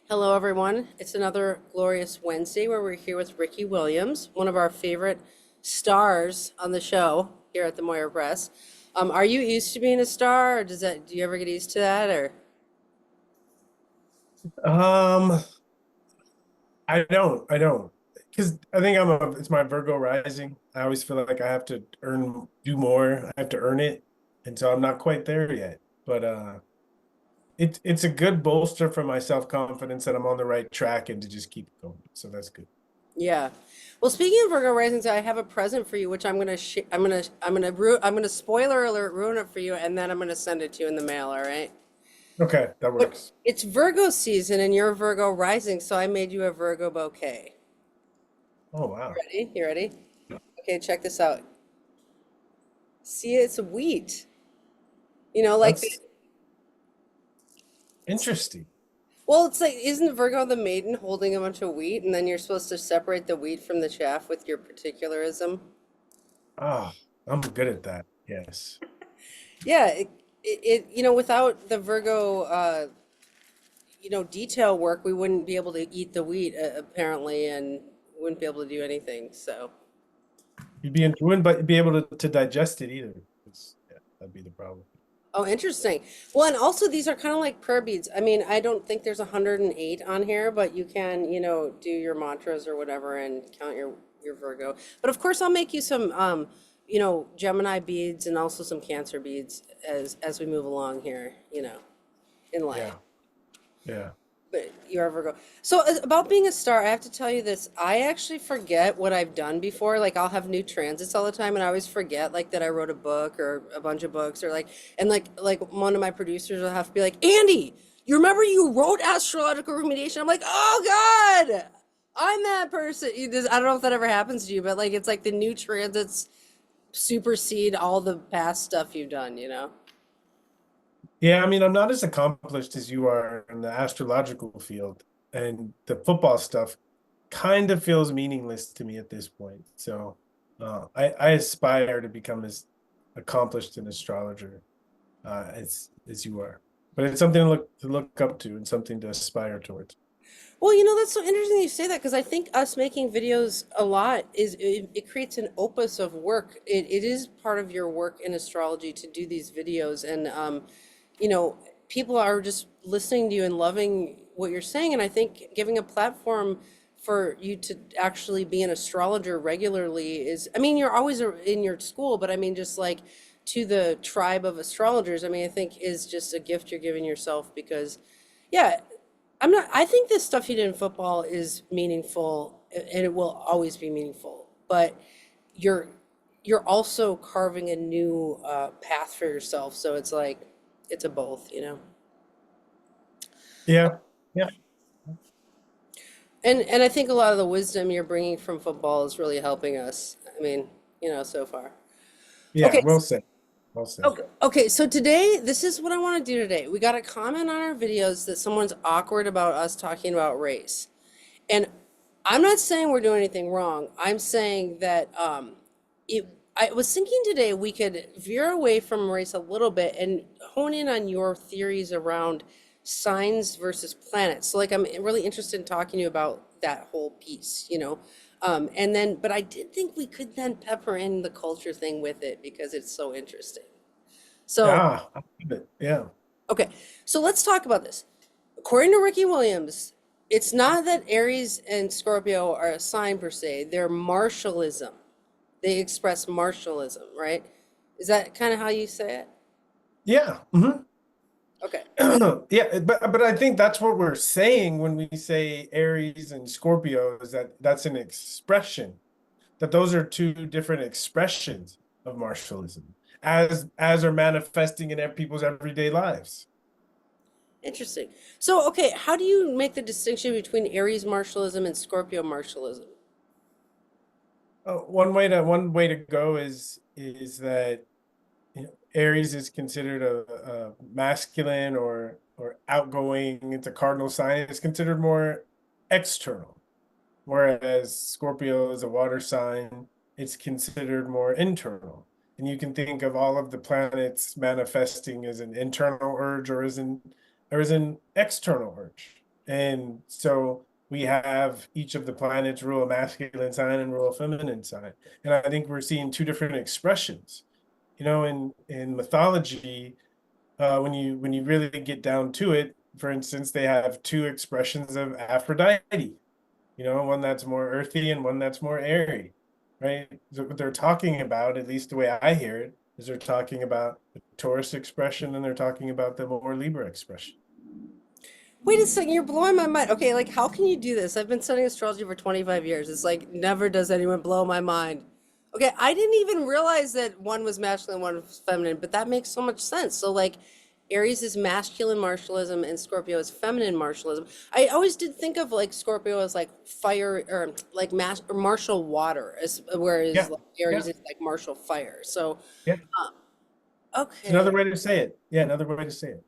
Hello, everyone. It's another glorious Wednesday where we're here with Ricky Williams, one of our favorite stars on the show here at the Moira Press. Are you used to being a star, or do you ever get used to that, or? Um, I don't, because I think it's my Virgo rising. I always feel like I have to do more. I have to earn it, and so I'm not quite there yet. But it's a good bolster for my self-confidence that I'm on the right track and to just keep going. So that's good. Yeah. Well, speaking of Virgo risings, I have a present for you, which I'm gonna spoiler alert ruin it for you, and then I'm gonna send it to you in the mail. All right. Okay, that But works. it's Virgo season, and you're Virgo rising, so I made you a Virgo bouquet. Oh wow, Ready? You ready? Okay, check this out. See, it's wheat. Like the that's interesting. Well, it's like, isn't Virgo the maiden holding a bunch of wheat, and then you're supposed to separate the wheat from the chaff with your particularism? Ah, I'm good at that. Yes. Yeah, without the Virgo, detail work, we wouldn't be able to eat the wheat, apparently, and wouldn't be able to do anything. So, You wouldn't but be able to digest it either. Yeah, that'd be the problem. oh, interesting. Well, and also these are kind of like prayer beads. I mean, I don't think there's 108 on here, but you can, do your mantras or whatever and count your Virgo. But of course, I'll make you some, Gemini beads and also some Cancer beads as we move along here, in life. Yeah, yeah. But you're a Virgo. So about being a star, I have to tell you this. I actually forget what I've done before. Like I'll have new transits all the time, and I always forget like that I wrote a book or a bunch of books or like one of my producers will have to be like, Andy, you remember you wrote Astrological Remediation? I'm like, oh God, I'm that person. I don't know if that ever happens to you, but like it's like the new transits supersede all the past stuff you've done. Yeah, I mean, I'm not as accomplished as you are in the astrological field, and the football stuff kind of feels meaningless to me at this point. So, I aspire to become as accomplished an astrologer as you are, but it's something to look up to and something to aspire towards. Well, that's so interesting you say that because I think us making videos a lot it creates an opus of work. It is part of your work in astrology to do these videos, and you know, people are just listening to you and loving what you're saying. And I think giving a platform for you to actually be an astrologer regularly is, I mean, you're always in your school, but I mean, just like to the tribe of astrologers, I mean, I think is just a gift you're giving yourself because. Yeah, I think this stuff you did in football is meaningful and it will always be meaningful, but you're you're also carving a new path for yourself. So it's like it's a both. Yeah, yeah, And I think a lot of the wisdom you're bringing from football is really helping us. I mean, so far. yeah. Okay, Well said. Well said. okay, so today, this is what I want to do today. We got a comment on our videos that someone's awkward about us talking about race. And I'm not saying we're doing anything wrong. I'm saying that it. I was thinking today we could veer away from race a little bit and hone in on your theories around signs versus planets. So, like, I'm really interested in talking to you about that whole piece. And then, but I did think we could then pepper in the culture thing with it because it's so interesting. So, I love it. Yeah. okay, so let's talk about this. According to Ricky Williams, it's not that Aries and Scorpio are a sign per se, they're martialism. They express martialism, right? Is that kind of how you say it? Yeah. Okay. Yeah, but I think that's what we're saying when we say Aries and Scorpio is that that's an expression, that those are two different expressions of martialism as are manifesting in people's everyday lives. Interesting. So, okay, how do you make the distinction between Aries martialism and Scorpio martialism? One way to go is that Aries is considered a masculine or outgoing. It's a cardinal sign. It's considered more external, whereas Scorpio is a water sign. It's considered more internal. And you can think of all of the planets manifesting as an internal urge or as an external urge. And so we have each of the planets rule a masculine sign and rule a feminine sign. And I think we're seeing two different expressions. In mythology, when you really get down to it, for instance, they have two expressions of Aphrodite, one that's more earthy and one that's more airy, right? So what they're talking about, at least the way I hear it, is they're talking about the Taurus expression and they're talking about the more Libra expression. Wait a second, you're blowing my mind. Okay, like how can you do this? I've been studying astrology for 25 years. It's like never does anyone blow my mind. Okay, I didn't even realize that one was masculine, one was feminine, but that makes so much sense. So like Aries is masculine martialism and Scorpio is feminine martialism. I always did think of like Scorpio as like fire or like or martial water, as whereas Yeah, like yeah, Aries is like martial fire. So yeah. It's another okay. way to say it. Yeah, another way to say it.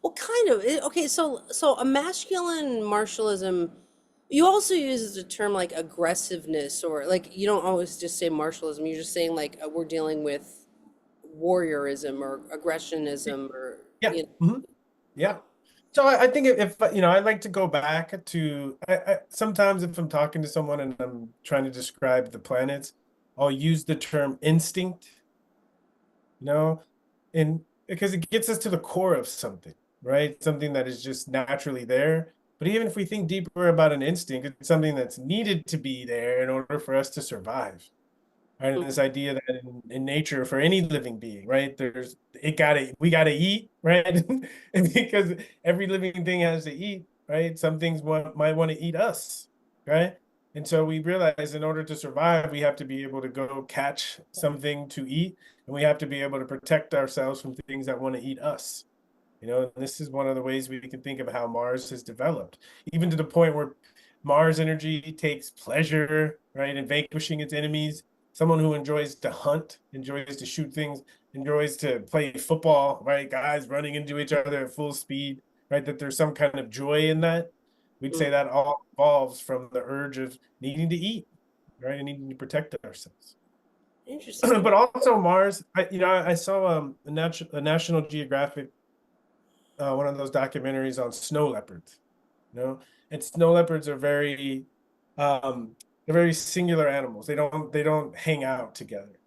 Well, kind of. Okay, so a masculine martialism, you also use the term like aggressiveness, or like you don't always just say martialism. You're just saying like we're dealing with warriorism or aggressionism or Yeah. you know. Yeah. So I think I like to go back to sometimes if I'm talking to someone and I'm trying to describe the planets, I'll use the term instinct, you know, and because it gets us to the core of something, right? Something that is just naturally there. But even if we think deeper about an instinct, it's something that's needed to be there in order for us to survive. Right? And this idea that in nature, for any living being, right, we gotta eat, right? And because every living thing has to eat, right? Some things might want to eat us, right? And so we realize in order to survive, we have to be able to go catch something to eat, and we have to be able to protect ourselves from things that want to eat us. And this is one of the ways we can think of how Mars has developed, even to the point where Mars energy takes pleasure, right, in vanquishing its enemies. Someone who enjoys to hunt, enjoys to shoot things, enjoys to play football, right? Guys running into each other at full speed, right? That there's some kind of joy in that. We'd say Mm, that all evolves from the urge of needing to eat, right, and needing to protect ourselves. interesting. But also Mars, I saw a National Geographic one of those documentaries on snow leopards, you know, and snow leopards are um, they're very singular animals. They don't hang out together.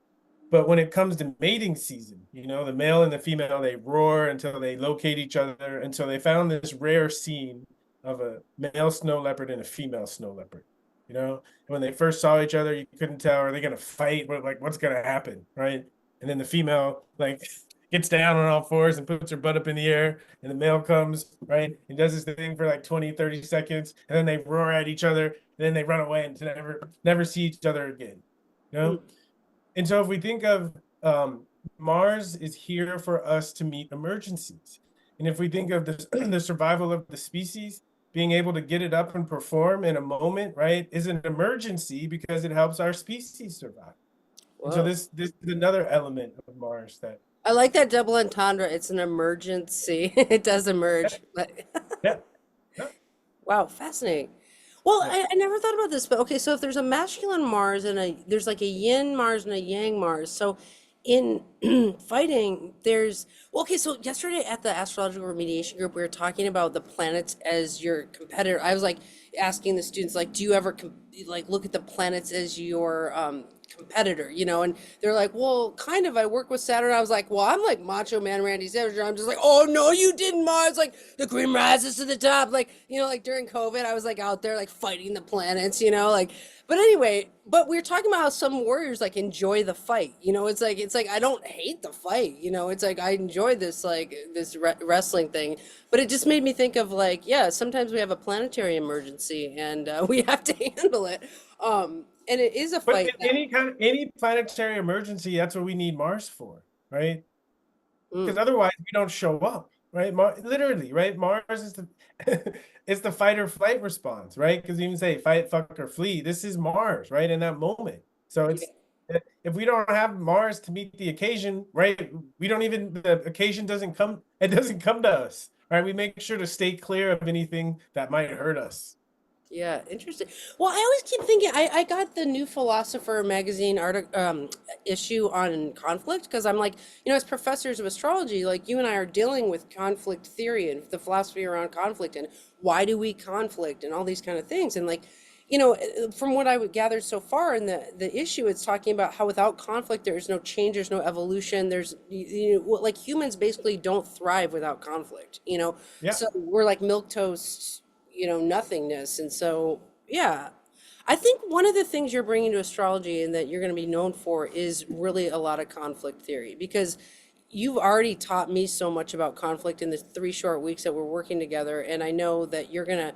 But when it comes to mating season, the male and the female, they roar until they locate each other. And so they found this rare scene of a male snow leopard and a female snow leopard. And when they first saw each other, you couldn't tell, are they going to fight? What's going to happen? Right. And then the female, like, gets down on all fours and puts her butt up in the air. And the male comes, right, and does his thing for like 20, 30 seconds. And then they roar at each other. And then they run away and never see each other again. You know? Mm, And so if we think of Mars is here for us to meet emergencies. And if we think of the survival of the species, being able to get it up and perform in a moment, right, is an emergency because it helps our species survive. And so whoa. this is another element of Mars that I like that double entendre. It's an emergency. It does emerge. yeah, yeah, Wow, fascinating. Well, yeah. I never thought about this, but okay, so if there's a masculine Mars and there's like a yin Mars and a yang Mars. So in fighting, well, okay, so yesterday at the Astrological Remediation group, we were talking about the planets as your competitor. I was like asking the students, like, do you ever like look at the planets as your competitor, and they're like, well, kind of. I work with Saturn. I was like, well, I'm like Macho Man Randy Savage. I'm just like, oh no, you didn't, Mars. Like the cream rises to the top. Like like during COVID, I was like out there like fighting the planets. Like. But anyway, but we were talking about how some warriors like enjoy the fight. It's like I don't hate the fight. It's like I enjoy this like this wrestling thing. But it just made me think of like, yeah, sometimes we have a planetary emergency and we have to handle it. And it is a But fight in that. any planetary emergency, that's what we need Mars for, right? Because Mm, otherwise we don't show up, right? Literally, right? Mars is the it's the fight or flight response, right? Because you even say fight, fuck, or flee. This is Mars, right? In that moment. So yeah. if we don't have Mars to meet the occasion, right? We don't even the occasion doesn't come. It doesn't come to us, right? We make sure to stay clear of anything that might hurt us. Yeah, interesting. Well, I always keep thinking I got the New Philosopher magazine issue on conflict because I'm like, as professors of astrology, like you and I are dealing with conflict theory and the philosophy around conflict and why do we conflict and all these kind of things. And like, from what I would gather so far in the issue, it's talking about how without conflict there's no change, there's no evolution, there's like humans basically don't thrive without conflict. Yeah. So we're like milk toast, nothingness. And so, yeah, I think one of the things you're bringing to astrology and that you're going to be known for is really a lot of conflict theory because you've already taught me so much about conflict in the 3 short weeks that we're working together. And I know that you're going to,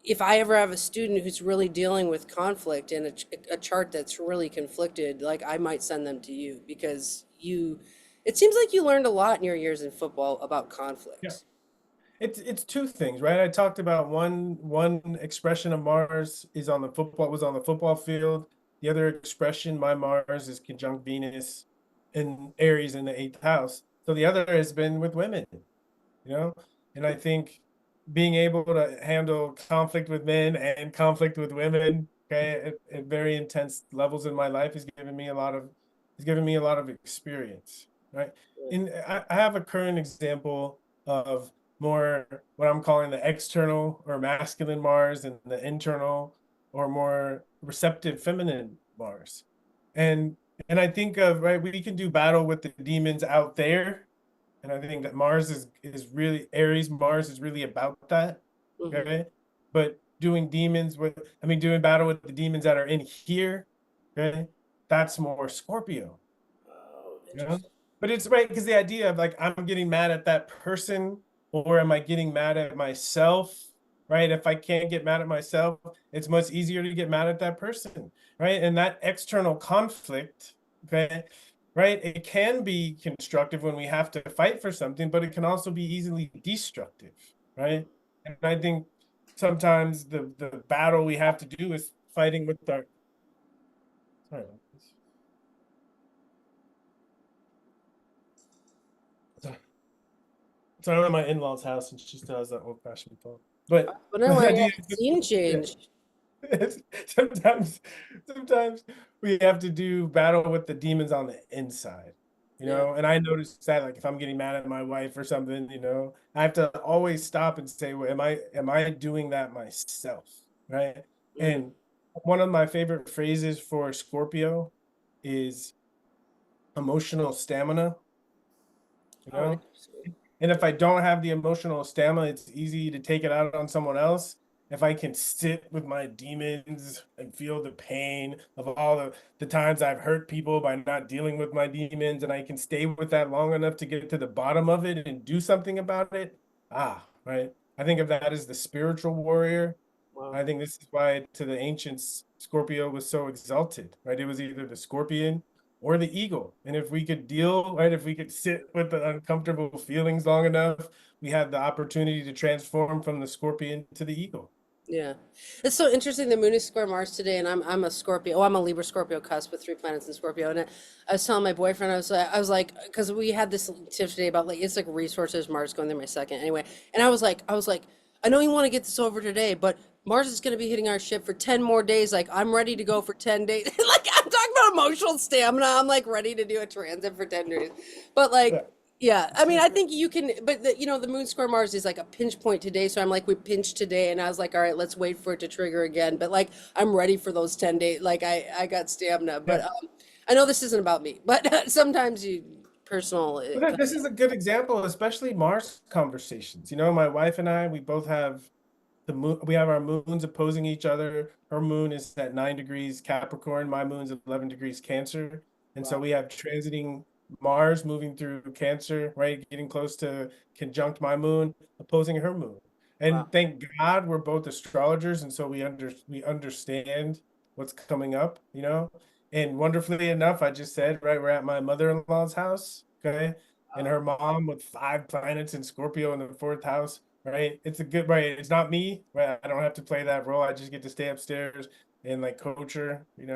if I ever have a student who's really dealing with conflict and a chart that's really conflicted, like I might send them to you because it seems like you learned a lot in your years in football about Yeah. conflict. It's two things, right? I talked about one expression of Mars is on the football was on the football field. The other expression, my Mars is conjunct Venus in Aries in the eighth house. So the other has been with women, you know? And I think being able to handle conflict with men and conflict with women, okay, at very intense levels in my life has given me a lot of experience, right? And I have a current example of more what I'm calling the external or masculine Mars and the internal or more receptive feminine Mars. And and I think of right, we can do battle with the demons out there, and I think that Mars is really Aries Mars is really about that. Hmm. Okay. But doing demons with I mean doing battle with the demons that are in here, okay, that's more Scorpio, Oh, you know? interesting. But it's right because the idea of like I'm getting mad at that person or am I getting mad at myself? Right. If I can't get mad at myself, it's much easier to get mad at that person. Right. And that external conflict, okay, right? It can be constructive when we have to fight for something, but it can also be easily destructive, right? And I think sometimes the battle we have to do is fighting with our sorry about this. So I'm at my in-laws' house and she still has that old-fashioned phone. But But no, the I idea got scene yeah, change. sometimes sometimes we have to do battle with the demons on the inside, Yeah. and I notice that like if I'm getting mad at my wife or something, I have to always stop and say, well, am I doing that myself, right? Mm. And one of my favorite phrases for Scorpio is emotional stamina, you Oh, know interesting. and if I don't have the emotional stamina, it's easy to take it out on someone else. If I can sit with my demons and feel the pain of all the times I've hurt people by not dealing with my demons, and I can stay with that long enough to get to the bottom of it and do something about it, right? I think of that as the spiritual warrior. Wow. I think this is why to the ancients, Scorpio was so exalted, right? It was either the scorpion or the eagle. And if we could deal, right, if we could sit with the uncomfortable feelings long enough, we had the opportunity to transform from the scorpion to the eagle. Yeah. It's so interesting. The moon is square Mars today, and I'm a Scorpio. Oh, I'm a Libra Scorpio cusp with 3 planets in Scorpio. And I was telling my boyfriend, I was like, because we had this tip today about like it's like resources, Mars going there my second anyway. And I was like, I know you want to get this over today, but Mars is going to be hitting our ship for 10 more days. Like I'm ready to go for 10 days. Like I'm talking about emotional stamina. I'm like ready to do a transit for 10 days. But Yeah. like yeah, I mean, I think you can, but the moon square Mars is like a pinch point today. So I'm like, we pinched today, and I was like, all right, let's wait for it to trigger again. But like, I'm ready for those 10 days. Like, I got stamina. But Yeah. I know this isn't about me. But sometimes you personal. But this is a good example, especially Mars conversations. My wife and I, we both have the moon, we have our moons opposing each other. Her moon is at 9 degrees Capricorn, my moon's 11 degrees Cancer. And so Wow, we have transiting Mars moving through Cancer, right? Getting close to conjunct my moon, opposing her moon. wow. And thank God we're both astrologers, and so we understand what's coming up. And wonderfully enough, I just said, right, we're at my mother-in-law's house, okay? And Wow. her mom with 5 planets in Scorpio in the fourth house, right? It's a good right. It's not me, right? I don't have to play that role. I just get to stay upstairs and like coach her. You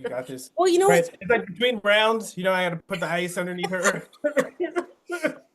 got this, Well, right? It's like between rounds. I got to put the ice underneath her.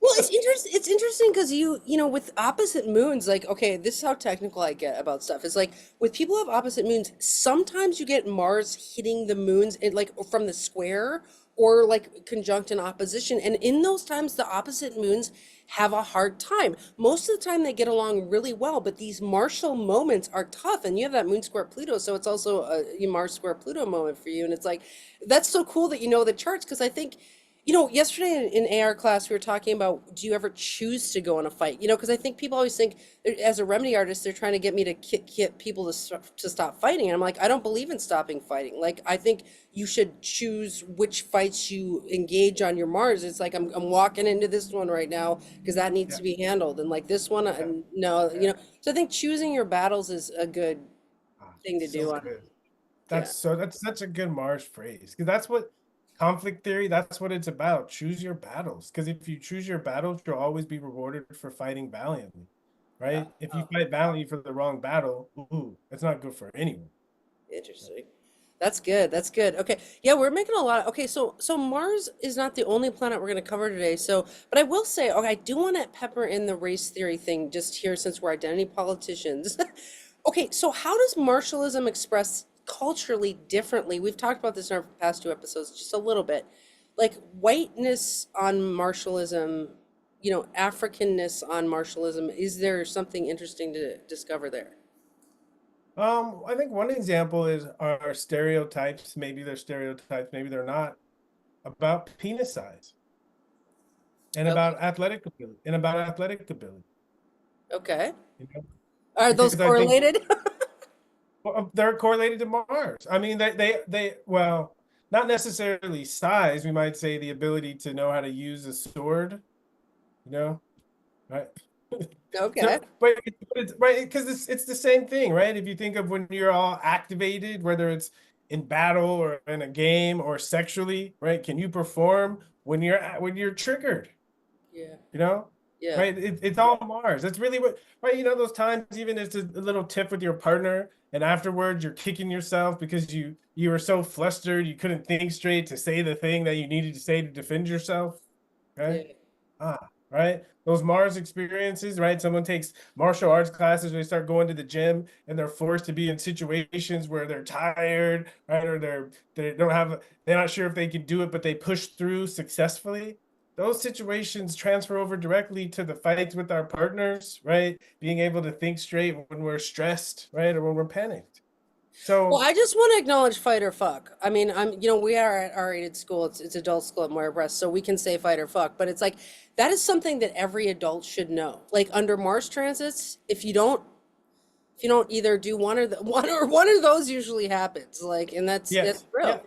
well, it's interesting. It's interesting because you know, with opposite moons, like, okay, this is how technical I get about stuff. It's like with people who have opposite moons, sometimes you get Mars hitting the moons in, like from the square or like conjunct in opposition. And in those times, the opposite moons have a hard time. Most of the time, they get along really well, but these Martial moments are tough. And you have that moon square Pluto, so it's also a Mars square Pluto moment for you. And it's like that's so cool that you know the charts because I think. You know, yesterday in AR class, we were talking about do you ever choose to go in a fight? You know, because I think people always think, as a remedy artist, they're trying to get me to get people to stop fighting. And I'm like, I don't believe in stopping fighting. Like, I think you should choose which fights you engage on your Mars. It's like, I'm walking into this one right now because that needs Yeah, to be handled. And like this one, yeah, no, you yeah. know, so I think choosing your battles is a good thing to So do on, good. yeah. That's such a good Mars phrase because that's what conflict theory, that's what it's about. Choose your battles. Because if you choose your battles, you'll always be rewarded for fighting valiantly, right? If you fight valiantly for the wrong battle, ooh, it's not good for anyone. Interesting. That's good. That's good. Okay. Yeah, we're making a lot of, okay, so Mars is not the only planet we're going to cover today. So, but I will say, okay, I do want to pepper in the race theory thing just here since we're identity politicians. Okay, so how does martialism express culturally differently? We've talked about this in our past two episodes just a little bit. Like whiteness on martialism, you know, Africanness on martialism. Is there something interesting to discover there? I think one example is our stereotypes. Maybe they're stereotypes, maybe they're not, about penis size and Okay. about athletic ability. Okay. You know, Are those because I think correlated? well, they're correlated to Mars. I mean, well, not necessarily size. We might say the ability to know how to use a sword, you know, right? Okay. So, but it's right because it's the same thing, right? If you think of when you're all activated, whether it's in battle or in a game or sexually, right? Can you perform when you're triggered? Yeah. You know, Yeah. right? It's all Mars. That's really what, right? You know, those times, even it's a little tip with your partner, and afterwards you're kicking yourself because you were so flustered, you couldn't think straight to say the thing that you needed to say to defend yourself. Okay. Yeah. Right. Those Mars experiences, right? Someone takes martial arts classes, they start going to the gym and they're forced to be in situations where they're tired, right? Or they're not sure if they can do it, but they push through successfully. Those situations transfer over directly to the fights with our partners, right? Being able to think straight when we're stressed, right? Or when we're panicked. Well, So I just want to acknowledge fight or fuck. I mean, you know, we are at R-rated school. It's adult school at Moira Press, so we can say fight or fuck. But it's like that is something that every adult should know. Like under Mars transits, if you don't either do one or the one of those usually happens. Like, and that's yes, yeah, real. yeah.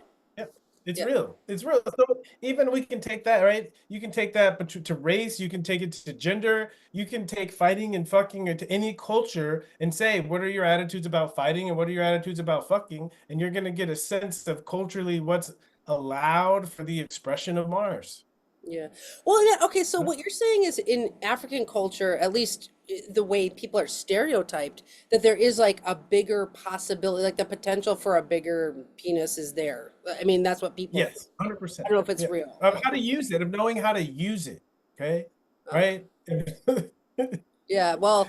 It's Yeah. real. It's real. So even we can take that, right? You can take that but to race, you can take it to gender, you can take fighting and fucking into any culture and say, what are your attitudes about fighting and what are your attitudes about fucking? And you're gonna get a sense of culturally what's allowed for the expression of Mars. Yeah. Well, yeah, okay, so what you're saying is in African culture, at least the way people are stereotyped, that there is like a bigger possibility, like the potential for a bigger penis is there. I mean, that's what people think. Yes, I 100%. don't know if it's Yeah. real. Of how to use it, of knowing how to use it. Okay. Okay. Right. Yeah, well,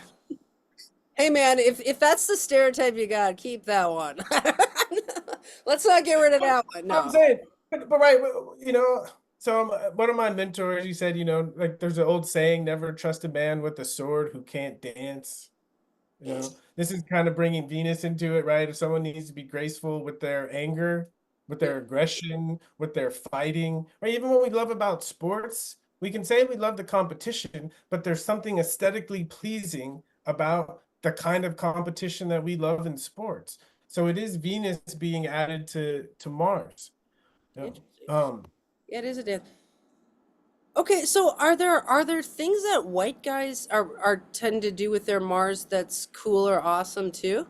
hey man, if that's the stereotype you got, keep that one. Let's not get rid of that one. I'm No. saying, but right, you know, so one of my mentors, he said, you know, like there's an old saying, never trust a man with a sword who can't dance. You know, this is kind of bringing Venus into it, right? If someone needs to be graceful with their anger, with Yeah. their aggression, with their fighting, right? Even what we love about sports, we can say we love the competition, but there's something aesthetically pleasing about the kind of competition that we love in sports. So it is Venus being added to Mars. Yeah. Interesting. Um, Yeah, it is a dance. Okay, so are there things that white guys are tend to do with their Mars that's cool or awesome too?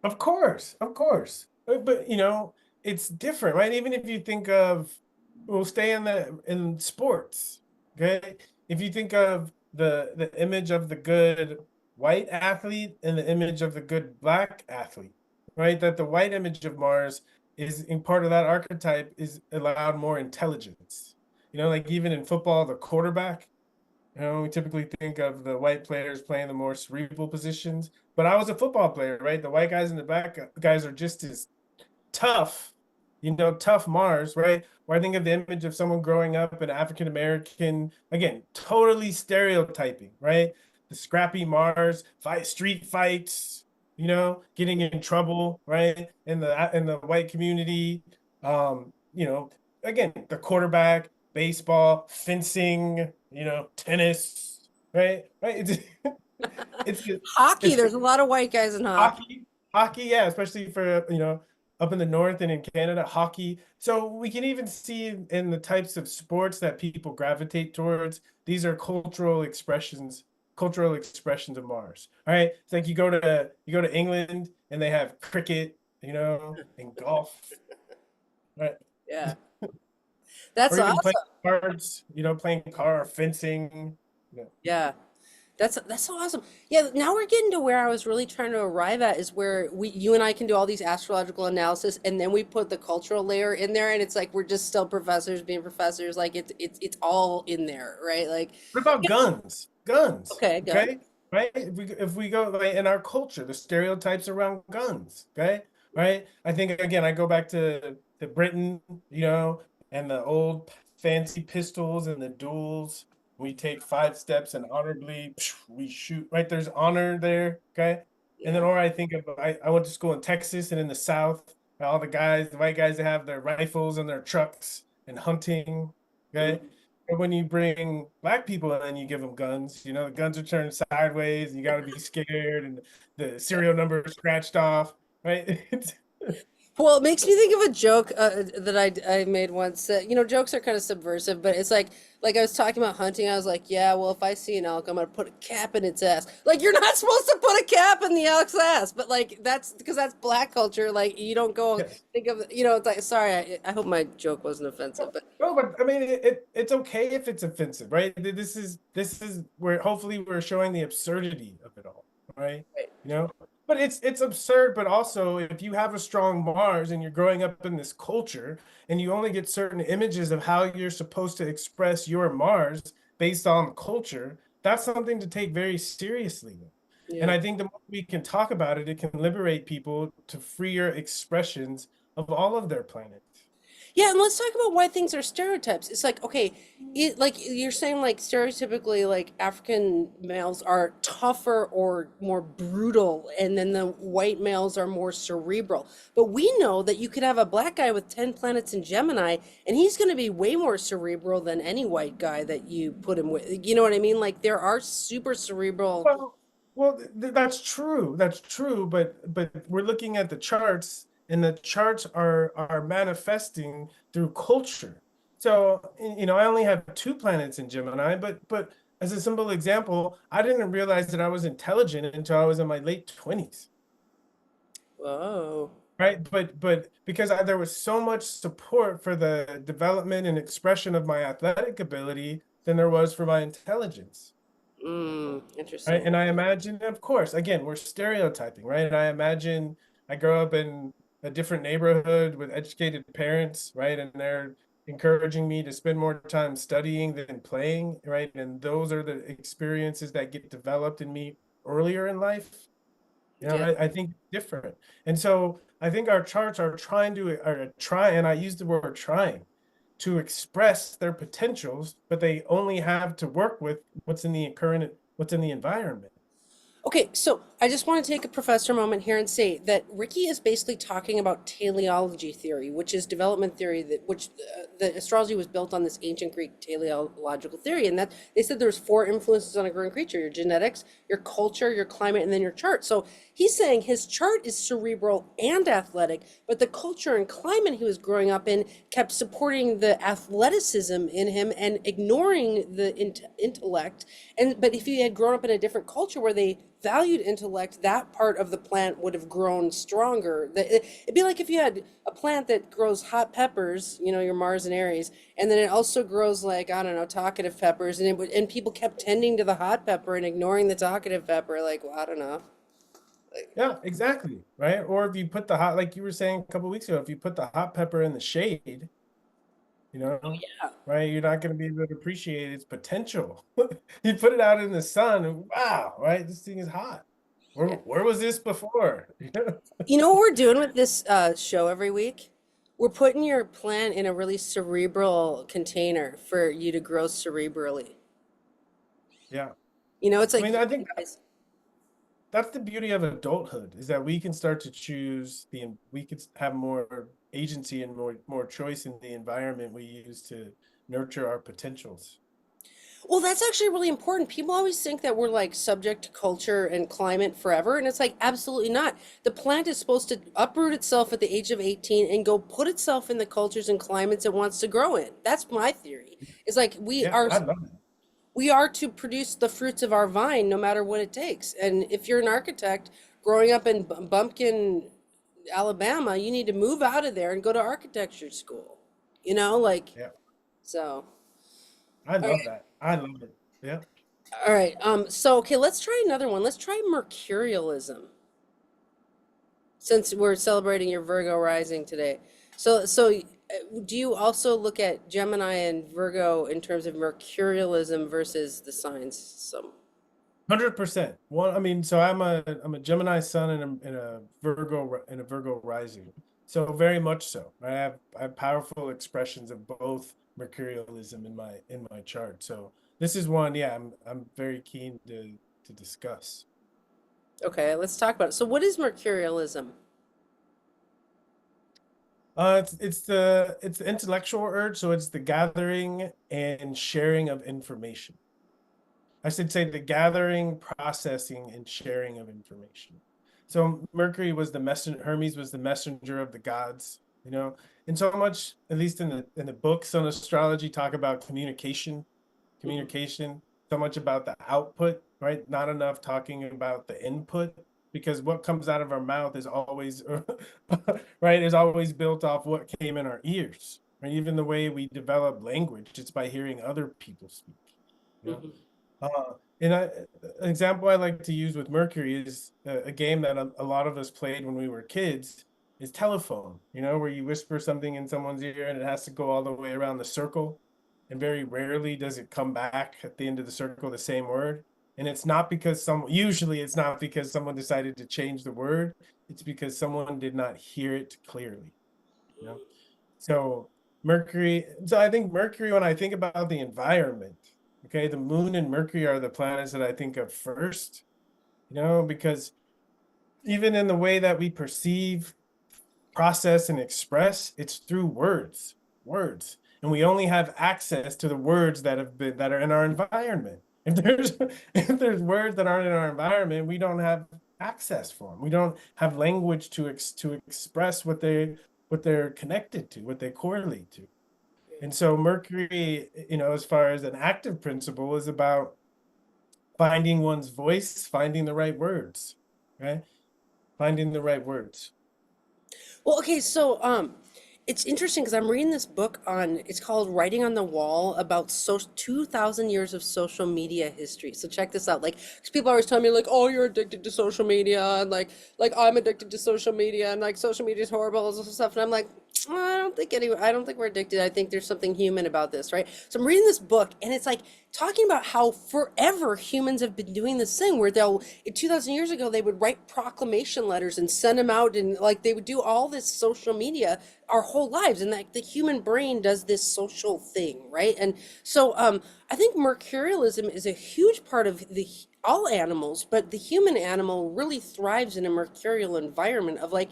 Of course, of course. But you know, it's different, right? Even if you think of, we'll stay in sports, okay? If you think of the image of the good white athlete and the image of the good black athlete, right? That the white image of Mars is in part of that archetype is allowed more intelligence. You know, like even in football, the quarterback. You know, we typically think of the white players playing the more cerebral positions, but I was a football player, right? The white guys in the back guys are just as tough, tough Mars, right? Or I think of the image of someone growing up an African American, again, totally stereotyping, right? The scrappy Mars, street fights, getting in trouble, right? In the white community, you know, again, the quarterback, baseball, fencing, tennis, right? Right? It's Hockey, it's there's a lot of white guys in hockey. hockey, yeah, especially for, up in the north and in Canada, hockey. So we can even see in the types of sports that people gravitate towards, these are cultural expressions of Mars. All right. It's like you go to England and they have cricket, and golf, right? Yeah, that's Or even playing awesome. cards, playing car fencing. Yeah. That's so awesome. Yeah, now we're getting to where I was really trying to arrive at is where you and I can do all these astrological analysis and then we put the cultural layer in there and it's like we're just still professors being professors. Like it's all in there, right? Like, What about guns? Guns, okay, gun. okay? Right? If we go like in our culture, the stereotypes around guns, okay? Right? I think again, I go back to Britain, and the old fancy pistols and the duels. We take 5 steps and honorably we shoot. Right? There's honor there, okay? And then, Yeah. or I think of I went to school in Texas and in the South. All the white guys that have their rifles and their trucks and hunting, okay? Mhm. And when you bring black people and you give them guns, the guns are turned sideways, and you got to be scared, and the serial number is scratched off, right? Well, it makes me think of a joke that I made once. Jokes are kind of subversive, but it's like I was talking about hunting. I was like, yeah, well, if I see an elk, I'm gonna put a cap in its ass. Like you're not supposed to put a cap in the elk's ass, but like that's because that's black culture. Like you don't go Yes. think of it's like sorry. I hope my joke wasn't offensive, but No, but I mean, it's okay if it's offensive, right? This is where hopefully we're showing the absurdity of it all, right? right. You know, but it's absurd. But also, if you have a strong Mars and you're growing up in this culture, and you only get certain images of how you're supposed to express your Mars based on culture, that's something to take very seriously. And Yeah. I think the more we can talk about it, it can liberate people to freer expressions of all of their planets. Yeah, and let's talk about why things are stereotypes. It's like, okay, like you're saying, like stereotypically, like African males are tougher or more brutal, and then the white males are more cerebral. But we know that you could have a black guy with 10 planets in Gemini, and he's going to be way more cerebral than any white guy that you put him with. You know what I mean? Like there are super cerebral. Well, that's true. That's true. But we're looking at the charts, and the charts are manifesting through culture. So, I only have 2 planets in Gemini, but as a simple example, I didn't realize that I was intelligent until I was in my late 20s. Whoa. Right. But because there was so much support for the development and expression of my athletic ability than there was for my intelligence. Right. Interesting. And I imagine, of course, again, we're stereotyping, right? And I imagine I grow up in a different neighborhood with educated parents, right? And they're encouraging me to spend more time studying than playing, right? And those are the experiences that get developed in me earlier in life. Yeah. I think different. And so I think our charts are try, and I use the word trying to express their potentials, but they only have to work with what's in the environment. Okay, so I just want to take a professor moment here and say that Ricky is basically talking about teleology theory, which is development theory which the astrology was built on this ancient Greek teleological theory, and that they said there's 4 influences on a growing creature: your genetics, your culture, your climate, and then your chart. So he's saying his chart is cerebral and athletic, but the culture and climate he was growing up in kept supporting the athleticism in him and ignoring the intellect. And but if he had grown up in a different culture where they valued intellect, that part of the plant would have grown stronger. It'd be like if you had a plant that grows hot peppers, your Mars and Aries, and then it also grows like, I don't know, talkative peppers, and people kept tending to the hot pepper and ignoring the talkative pepper, like, well, I don't know. Yeah, exactly. Right. Or if you put like you were saying a couple weeks ago, if you put the hot pepper in the shade, you know, Yeah. right? You're not going to be able to appreciate its potential. You put it out in the sun, and wow, right? This thing is hot. Yeah. Where was this before? You know what we're doing with this show every week? We're putting your plant in a really cerebral container for you to grow cerebrally. Yeah. You know, it's I like, mean, I here, think guys. that's the beauty of adulthood is that we can start to choose we could have more agency and more choice in the environment we use to nurture our potentials. Well, that's actually really important. People always think that we're like subject to culture and climate forever, and it's like absolutely not. The plant is supposed to uproot itself at the age of 18 and go put itself in the cultures and climates it wants to grow in. That's my theory. It's like Yeah, I love it. we are to produce the fruits of our vine no matter what it takes. And if you're an architect growing up in Bumpkin, Alabama, you need to move out of there and go to architecture school. You know, like Yeah, so. I All love right. that. I love it. Yeah. All right. So okay, let's try another one. Let's try Mercurialism since we're celebrating your Virgo rising today. Do you also look at Gemini and Virgo in terms of Mercurialism versus the signs? So, 100%. One, I mean, so I'm a Gemini sun and a Virgo rising. So very much so. I have powerful expressions of both Mercurialism in my chart. So this is one, yeah, I'm very keen to discuss. okay, let's talk about it. So, what is Mercurialism? It's the intellectual urge, so it's the gathering and sharing of information. I should say the gathering, processing, and sharing of information. So Mercury was the messenger, Hermes was the messenger of the gods, you know, and so much, at least in the books on astrology, talk about Mhm. communication, so much about the output, right? Not enough talking about the input, because what comes out of our mouth is always right, is always built off what came in our ears. Right? Even the way we develop language, it's by hearing other people speak. You know? Mhm. An example I like to use with Mercury is a game that a lot of us played when we were kids is telephone, you know, where you whisper something in someone's ear and it has to go all the way around the circle. And very rarely does it come back at the end of the circle the same word. And it's not because usually it's not because someone decided to change the word. It's because someone did not hear it clearly, you know? So I think Mercury, when I think about the environment, okay, the moon and Mercury are the planets that I think of first, you know, because even in the way that we perceive, process, and express, it's through words. And we only have access to the words that are in our environment. If there's if there's words that aren't in our environment, we don't have access for them. We don't have language to express what they're connected to, what they correlate to. And so Mercury, you know, as far as an active principle, is about finding one's voice, finding the right words, right? Finding the right words. Well, okay, so it's interesting because I'm reading this book on it's called Writing on the Wall about 2000 years of social media history. So check this out. Like 'cause people always tell me like, "Oh, you're addicted to social media," and like I'm addicted to social media and like social media is horrible and stuff. And I'm like, I don't think we're addicted. I think there's something human about this, right? So I'm reading this book and it's like talking about how forever humans have been doing this thing where 2000 years ago they would write proclamation letters and send them out and like they would do all this social media our whole lives and like the human brain does this social thing, right? And so I think mercurialism is a huge part of the all animals, but the human animal really thrives in a mercurial environment of like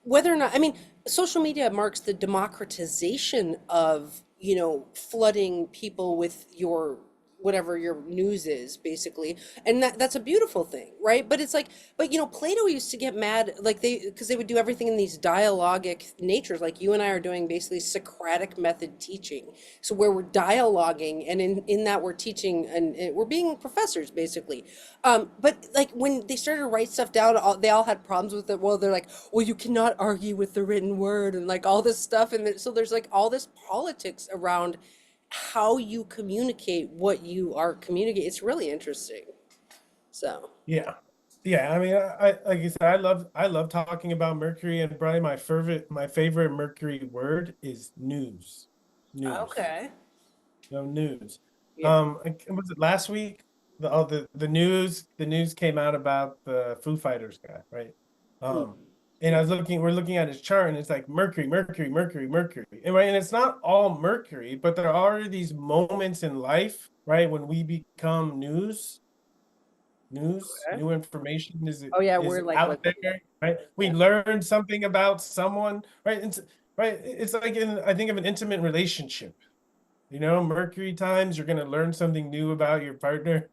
whether or not, I mean, social media marks the democratization of, you know, flooding people with your whatever your news is basically, and that's a beautiful thing, right? But it's like, but you know, Plato used to get mad like because they would do everything in these dialogic natures like you and I are doing basically Socratic method teaching, so where we're dialoguing and in that we're teaching and we're being professors basically. But like when they started to write stuff down, they all had problems with it. Well, they're like, well, you cannot argue with the written word and like all this stuff. And so there's like all this politics around how you communicate what you are communicating. It's really interesting. So, Yeah. Yeah, I mean, like I said, I love talking about Mercury, and probably my favorite Mercury word is news. news. Okay. No news. Yeah. Was it last week? The news came out about the Foo Fighters guy, right? Hmm. And we're looking at his chart, and it's like Mercury, Mercury, Mercury, Mercury, and right, and it's not all Mercury, but there are these moments in life, right, when we become Okay. new information Oh yeah, we're is like out liquid. there, right? We Yeah. learn something about someone, right? Right. It's like I think of an intimate relationship. Mercury times, you're gonna learn something new about your partner.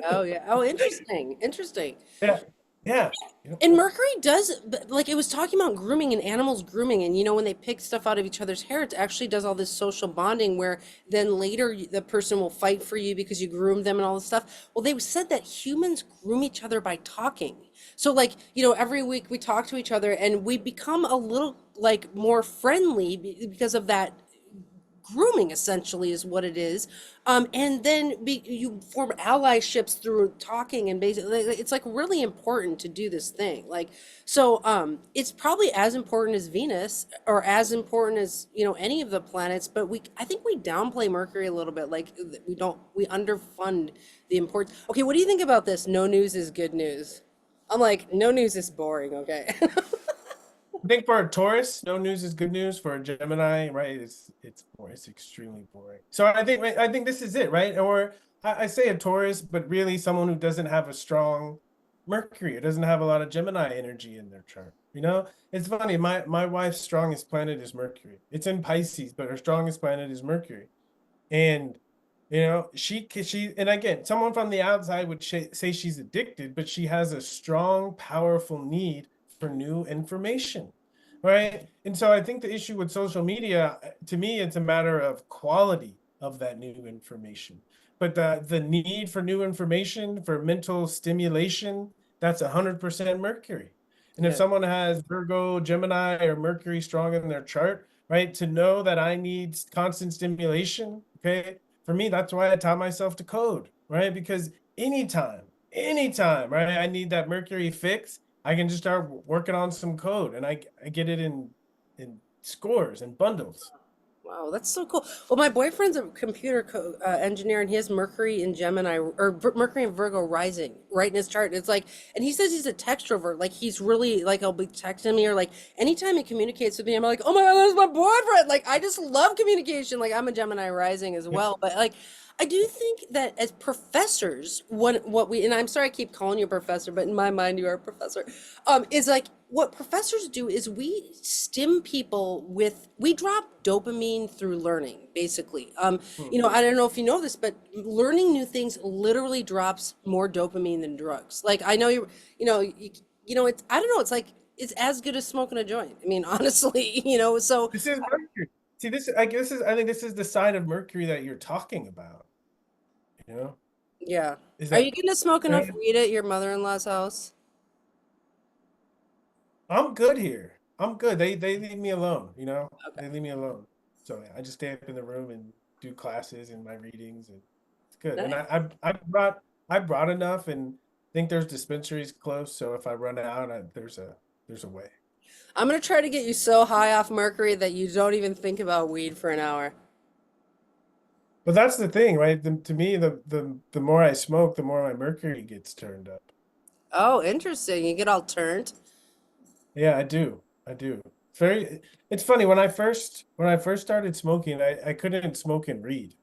Oh yeah. Oh, interesting. Interesting. Yeah. Yeah. Yep. And Mercury does, like it was talking about grooming and animals grooming, and when they pick stuff out of each other's hair, it actually does all this social bonding where then later the person will fight for you because you groomed them and all this stuff. Well, they said that humans groom each other by talking. So like, every week we talk to each other and we become a little like more friendly because of that grooming essentially is what it is, and then you form allyships through talking, and basically it's like really important to do this thing, like, so it's probably as important as Venus or as important as any of the planets, but I think we downplay Mercury a little bit, like we underfund the importance. Okay, what do you think about this? No news is good news. I'm like, no news is boring. Okay. I think for a Taurus, no news is good news. For a Gemini, right? It's extremely boring. So I think this is it, right? Or I say a Taurus, but really someone who doesn't have a strong Mercury, or doesn't have a lot of Gemini energy in their chart. It's funny. My wife's strongest planet is Mercury. It's in Pisces, but her strongest planet is Mercury. And she and again, someone from the outside would say she's addicted, but she has a strong, powerful need for new information, right? And so I think the issue with social media, to me, it's a matter of quality of that new information. But the need for new information, for mental stimulation, that's 100% Mercury. And if Yeah. someone has Virgo, Gemini, or Mercury strong in their chart, right, to know that I need constant stimulation, okay, for me, that's why I taught myself to code, right? Because anytime, right, I need that Mercury fix, I can just start working on some code, and I get it in scores and bundles. Wow, that's so cool. Well, my boyfriend's a engineer, and he has Mercury in Gemini, or Mercury and Virgo rising right in his chart. It's like, and he says he's a textrovert. Like he's really like, I'll be texting me, or like anytime he communicates with me, I'm like, oh my God, that's my boyfriend. Like I just love communication. Like I'm a Gemini rising as well, but like I do think that as professors, what we, and I'm sorry I keep calling you a professor, but in my mind you are a professor, is like what professors do is we stim people with, we drop dopamine through learning, basically. Hmm. I don't know if you know this, but learning new things literally drops more dopamine than drugs. Like I know it's, I don't know, it's like it's as good as smoking a joint. I mean, honestly, so This is Mercury. See, I think this is the side of Mercury that you're talking about. You know, yeah. is Are you that getting to smoke enough weed at your mother-in-law's house? I'm good here. I'm good. They leave me alone, Okay. They leave me alone. So yeah, I just stay up in the room and do classes and my readings, and it's good. And Nice. I brought enough, and think there's dispensaries close, so if I run out, there's a way. I'm gonna try to get you so high off Mercury that you don't even think about weed for an hour. But that's the thing, right? To me, the more I smoke, the more my mercury gets turned up. Oh, interesting. You get all turned. Yeah, I do. I do. It's funny when I first started smoking, I couldn't smoke and read.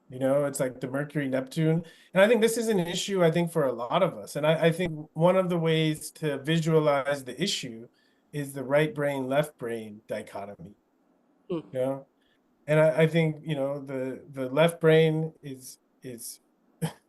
It's like the Mercury Neptune. And I think this is an issue, I think, for a lot of us. And I think one of the ways to visualize the issue is the right brain, left brain dichotomy, Hmm. you know? And I think, the left brain is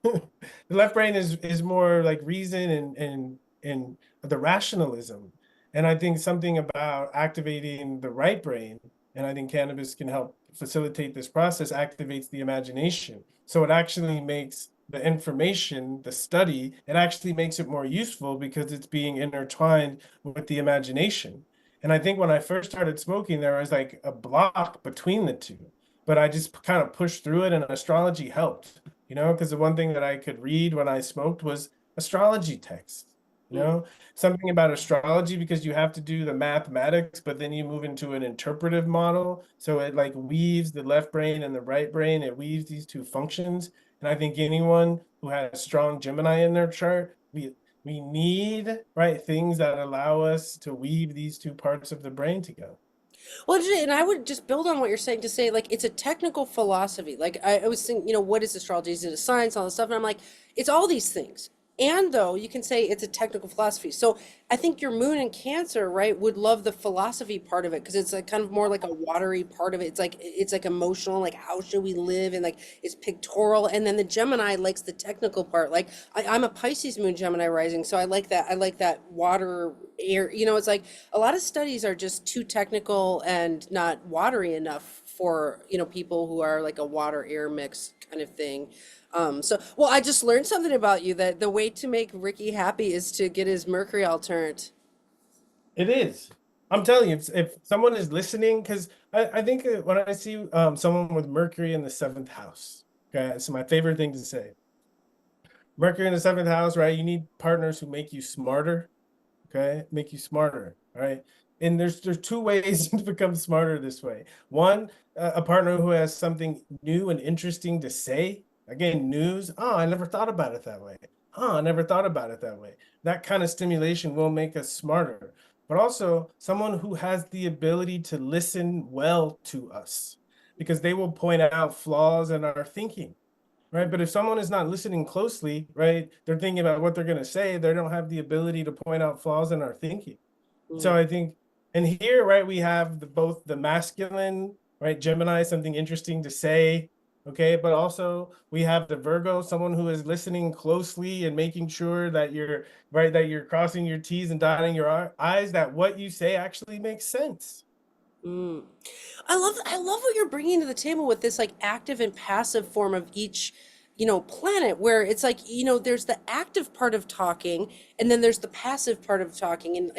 the left brain is more like reason and the rationalism. And I think something about activating the right brain, and I think cannabis can help facilitate this process, activates the imagination. So it actually makes the information, the study, it actually makes it more useful because it's being intertwined with the imagination. And I think when I first started smoking, there was like a block between the two, but I just kind of pushed through it, and astrology helped, because the one thing that I could read when I smoked was astrology texts. You know, something about astrology because you have to do the mathematics, but then you move into an interpretive model. So it like weaves the left brain and the right brain, it weaves these two functions. And I think anyone who has strong Gemini in their chart, we need, right, things that allow us to weave these two parts of the brain together. Well, and I would just build on what you're saying to say, like, it's a technical philosophy. Like, I was thinking, what is astrology? Is it a science, all this stuff? And I'm like, it's all these things. And though you can say it's a technical philosophy. So I think your moon in Cancer, right, would love the philosophy part of it because it's like kind of more like a watery part of it. It's like emotional, like how should we live, and like it's pictorial. And then the Gemini likes the technical part. Like I'm a Pisces moon Gemini rising, so I like that. I like that water air. It's like a lot of studies are just too technical and not watery enough for people who are like a water air mix kind of thing. Well, I just learned something about you that the way to make Ricky happy is to get his Mercury all turned. It is. I'm telling you, if someone is listening, because I think when I see someone with Mercury in the seventh house, okay, it's my favorite thing to say. Mercury in the seventh house, right? You need partners who make you smarter, okay, make you smarter, all right? And there's two ways to become smarter this way. One, a partner who has something new and interesting to say. Again, news. Oh, I never thought about it that way. Oh, I never thought about it that way. That kind of stimulation will make us smarter. But also someone who has the ability to listen well to us because they will point out flaws in our thinking, right? But if someone is not listening closely, right, they're thinking about what they're going to say, they don't have the ability to point out flaws in our thinking. So Mm. I think, and here, right, we have both the masculine, right, Gemini, something interesting to say, okay, but also we have the Virgo, someone who is listening closely and making sure that you're right, that you're crossing your T's and dotting your I's, that what you say actually makes sense. Mm. I love what you're bringing to the table with this like active and passive form of each, planet where it's like, there's the active part of talking and then there's the passive part of talking and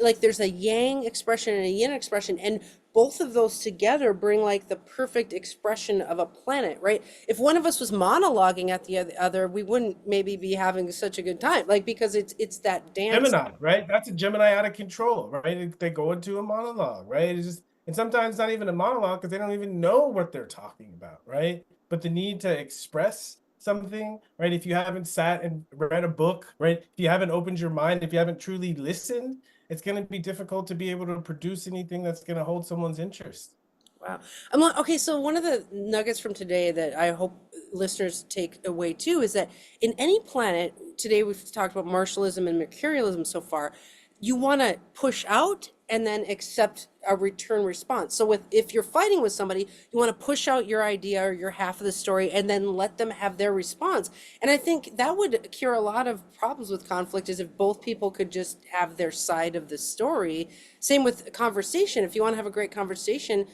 like there's a yang expression and a yin expression and both of those together bring like the perfect expression of a planet, right? If one of us was monologuing at the other, we wouldn't maybe be having such a good time, like because it's that dance. Gemini, right? That's a Gemini out of control, right? They go into a monologue, right? It's just, and sometimes not even a monologue because they don't even know what they're talking about, right? But the need to express something, right? If you haven't sat and read a book, right? If you haven't opened your mind, if you haven't truly listened, it's going to be difficult to be able to produce anything that's going to hold someone's interest. Wow. I'm like, okay, so one of the nuggets from today that I hope listeners take away too is that in any planet, today we've talked about Martialism and Mercurialism so far, you want to push out and then accept a return response. So if you're fighting with somebody, you want to push out your idea or your half of the story and then let them have their response. And I think that would cure a lot of problems with conflict is if both people could just have their side of the story. Same with conversation. If you want to have a great conversation,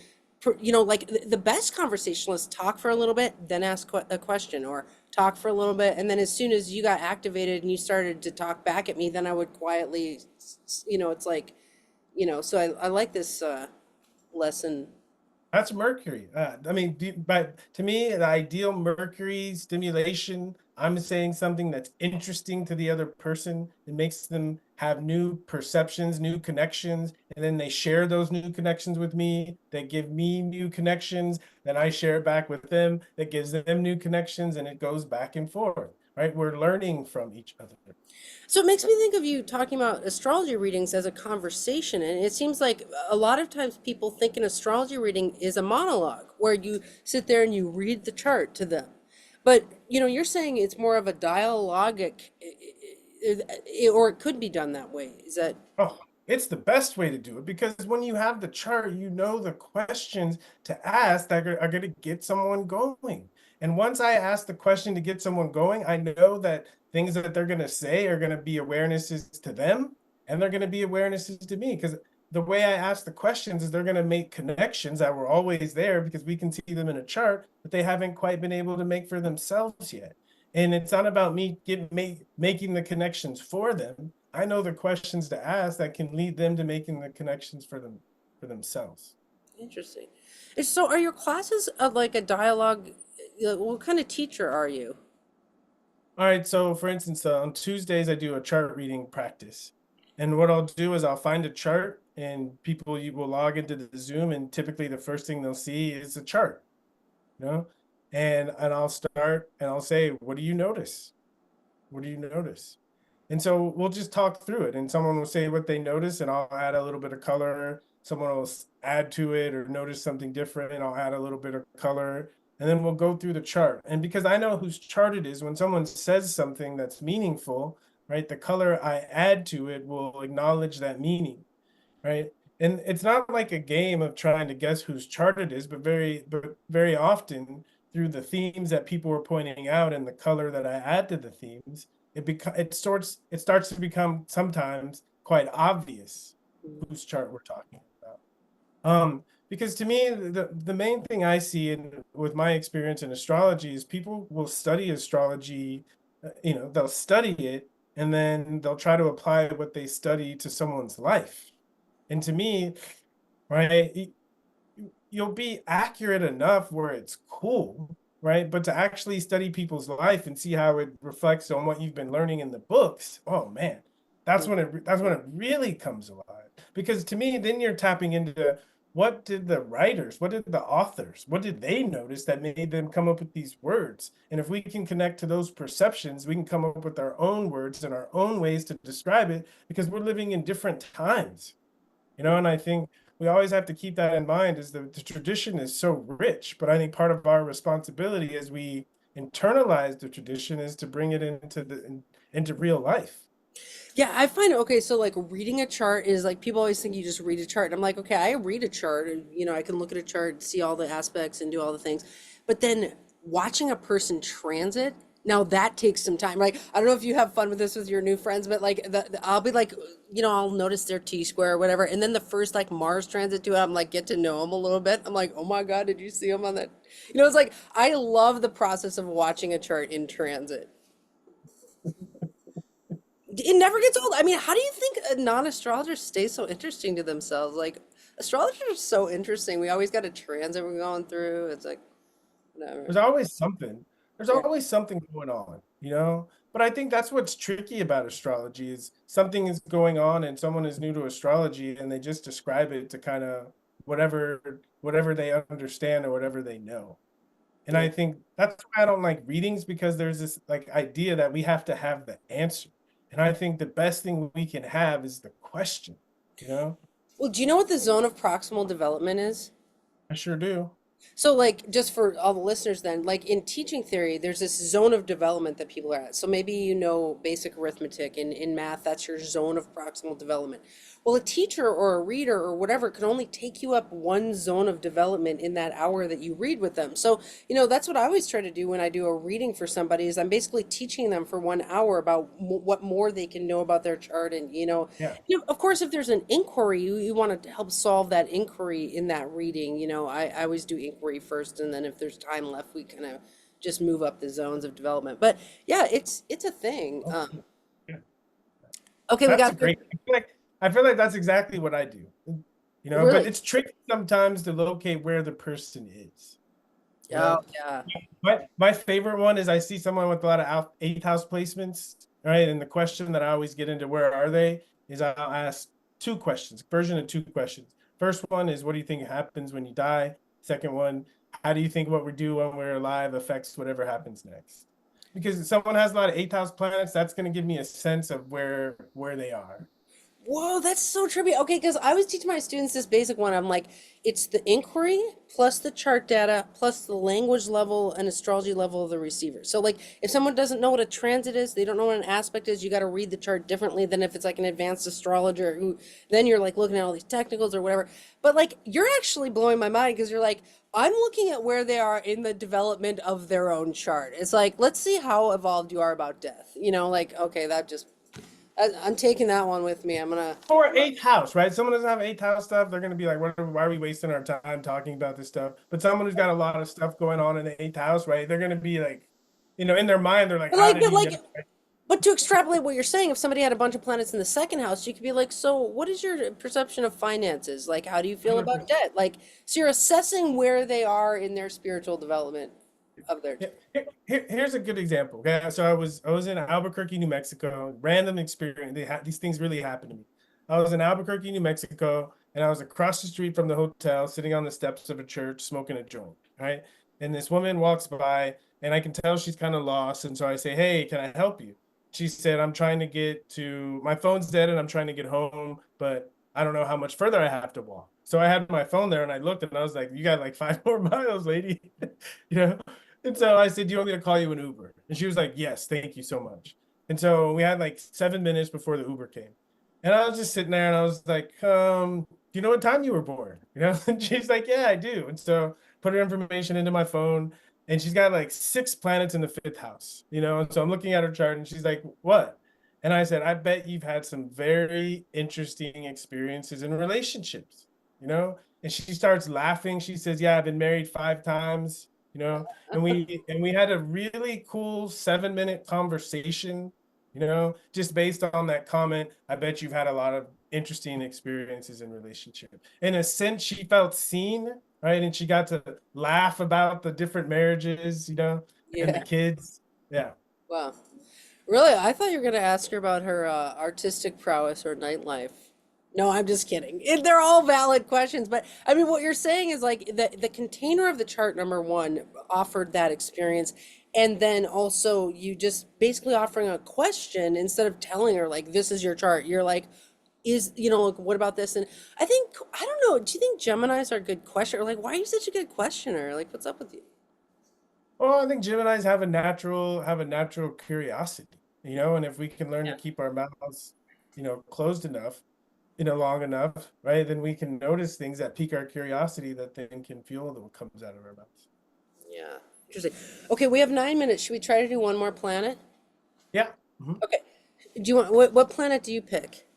like the best conversationalists talk for a little bit, then ask a question, or talk for a little bit, and then as soon as you got activated and you started to talk back at me, then I would quietly, it's like, so I like this lesson. That's Mercury. I mean, but to me, the ideal Mercury stimulation, I'm saying something that's interesting to the other person. It makes them have new perceptions, new connections, and then they share those new connections with me. They give me new connections, then I share it back with them. That gives them new connections, and it goes back and forth, right? We're learning from each other. So it makes me think of you talking about astrology readings as a conversation. And it seems like a lot of times people think an astrology reading is a monologue where you sit there and you read the chart to them. But, you're saying it's more of a dialogic, or it could be done that way. Is that? Oh, it's the best way to do it because when you have the chart, you know the questions to ask that are going to get someone going. And once I ask the question to get someone going, I know that things that they're going to say are going to be awarenesses to them and they're going to be awarenesses to me because the way I ask the questions is they're going to make connections that were always there because we can see them in a chart, but they haven't quite been able to make for themselves yet. And it's not about me making the connections for them. I know the questions to ask that can lead them to making the connections for themselves. Interesting. So are your classes of like a dialogue? What kind of teacher are you? All right, so for instance, on Tuesdays I do a chart reading practice. And what I'll do is I'll find a chart and people you will log into the Zoom and typically the first thing they'll see is a chart, you know? And I'll start and I'll say, "What do you notice? What do you notice?" And so we'll just talk through it and someone will say what they notice and I'll add a little bit of color. Someone will add to it or notice something different and I'll add a little bit of color. And then we'll go through the chart. And because I know whose chart it is, when someone says something that's meaningful, right, the color I add to it will acknowledge that meaning, right? And it's not like a game of trying to guess whose chart it is, but very often through the themes that people were pointing out and the color that I add to the themes, it starts to become sometimes quite obvious whose chart we're talking about. Because to me, the main thing I see in with my experience in astrology is people will study astrology, they'll study it and then they'll try to apply what they study to someone's life. And to me, right, you'll be accurate enough where it's cool, right? But to actually study people's life and see how it reflects on what you've been learning in the books, oh man, that's when it really comes alive. Because to me, then you're tapping into what did the writers, what did the authors, what did they notice that made them come up with these words? And if we can connect to those perceptions, we can come up with our own words and our own ways to describe it because we're living in different times. And I think we always have to keep that in mind is the tradition is so rich, but I think part of our responsibility as we internalize the tradition is to bring it into real life. Yeah, I find okay, so like reading a chart is like people always think you just read a chart. And I'm like, okay, I read a chart and I can look at a chart, see all the aspects and do all the things. But then watching a person transit, now that takes some time. Like, I don't know if you have fun with this with your new friends, but like I'll be like, I'll notice their T-square or whatever. And then the first like Mars transit to it, I'm like, get to know them a little bit. I'm like, oh my God, did you see them on that? It's like I love the process of watching a chart in transit. It never gets old. I mean, how do you think non-astrologers stay so interesting to themselves? Like, astrologers are so interesting. We always got a transit we're going through. It's like, whatever. There's always something. There's Yeah. always something going on. But I think that's what's tricky about astrology is something is going on and someone is new to astrology and they just describe it to kind of whatever they understand or whatever they know. And Yeah. I think that's why I don't like readings because there's this like idea that we have to have the answer. And I think the best thing we can have is the question, you know? Well, do you know what the zone of proximal development is? I sure do. So, like, just for all the listeners, then, like in teaching theory, there's this zone of development that people are at. So maybe basic arithmetic, and in math, that's your zone of proximal development. Well, a teacher or a reader or whatever can only take you up one zone of development in that hour that you read with them. So, that's what I always try to do when I do a reading for somebody is I'm basically teaching them for 1 hour about what more they can know about their chart. And, Yeah. of course, if there's an inquiry, you want to help solve that inquiry in that reading. I always do inquiry first, and then if there's time left, we kind of just move up the zones of development. But yeah, it's a thing. Oh, yeah. Okay, we That's a got great. I feel like that's exactly what I do. But really. it's tricky sometimes to locate where the person is. You Oh know, yeah. my favorite one is I see someone with a lot of eighth house placements, right? And the question that I always get into, where are they? Is I'll ask two questions, version of two questions. First one is, what do you think happens when you die? Second one, how do you think what we do when we're alive affects whatever happens next? Because if someone has a lot of eighth house planets, that's going to give me a sense of where they are. Whoa, that's so trippy. Okay, because I was teaching my students this basic one. I'm like, it's the inquiry plus the chart data plus the language level and astrology level of the receiver. So, like, if someone doesn't know what a transit is, they don't know what an aspect is, you got to read the chart differently than if it's like an advanced astrologer who then you're like looking at all these technicals or whatever. But, like, you're actually blowing my mind because you're like, I'm looking at where they are in the development of their own chart. It's like, let's see how evolved you are about death. Like, okay, I'm taking that one with me. I'm gonna. Or eighth house, right? Someone doesn't have eighth house stuff, they're gonna be like, why are we wasting our time talking about this stuff? But someone who's got a lot of stuff going on in the eighth house, right? They're gonna be like, in their mind, they're like, But how like, did but he like, get? but to extrapolate what you're saying, if somebody had a bunch of planets in the second house, you could be like, so what is your perception of finances? Like, how do you feel about 100%. debt? Like, so you're assessing where they are in their spiritual development. of their chart. Here's a good example. Okay, so I was in Albuquerque, New Mexico. Random experience. These things really happen to me. I was in Albuquerque, New Mexico, and I was across the street from the hotel, sitting on the steps of a church, smoking a joint. Right, and this woman walks by, and I can tell she's kind of lost, and so I say, "Hey, can I help you?" She said, "I'm trying to get to my phone's dead, and I'm trying to get home, but I don't know how much further I have to walk." So I had my phone there, and I looked, and I was like, "You got like 5 more miles, lady." you know. And so I said, "Do you want me to call you an Uber?" And she was like, "Yes, thank you so much." And so we had like 7 minutes before the Uber came. And I was just sitting there and I was like, do you know what time you were born? And she's like, "Yeah, I do." And so put her information into my phone, and she's got like 6 planets in the fifth house, And so I'm looking at her chart and she's like, "What?" And I said, "I bet you've had some very interesting experiences in relationships. And she starts laughing. She says, "Yeah, I've been married 5 times. And we had a really cool 7 minute conversation, just based on that comment. I bet you've had a lot of interesting experiences in relationship." In a sense, she felt seen, right? And she got to laugh about the different marriages, and the Yeah. kids. Yeah. Wow. Really? I thought you were going to ask her about her artistic prowess or nightlife. No, I'm just kidding. They're all valid questions, but I mean, what you're saying is like the container of the chart number one offered that experience, and then also you just basically offering a question instead of telling her like this is your chart. You're like, like what about this? And I don't know. Do you think Geminis are good questioner? Like, why are you such a good questioner? Like, what's up with you? Well, I think Geminis have a natural curiosity, and if we can learn to Yeah. keep our mouths, closed enough, long enough, right, then we can notice things that pique our curiosity that then can fuel what comes out of our mouths. Yeah. Interesting. Okay, we have 9 minutes. Should we try to do one more planet? Yeah. Mhm. Okay. Do you want what planet do you pick?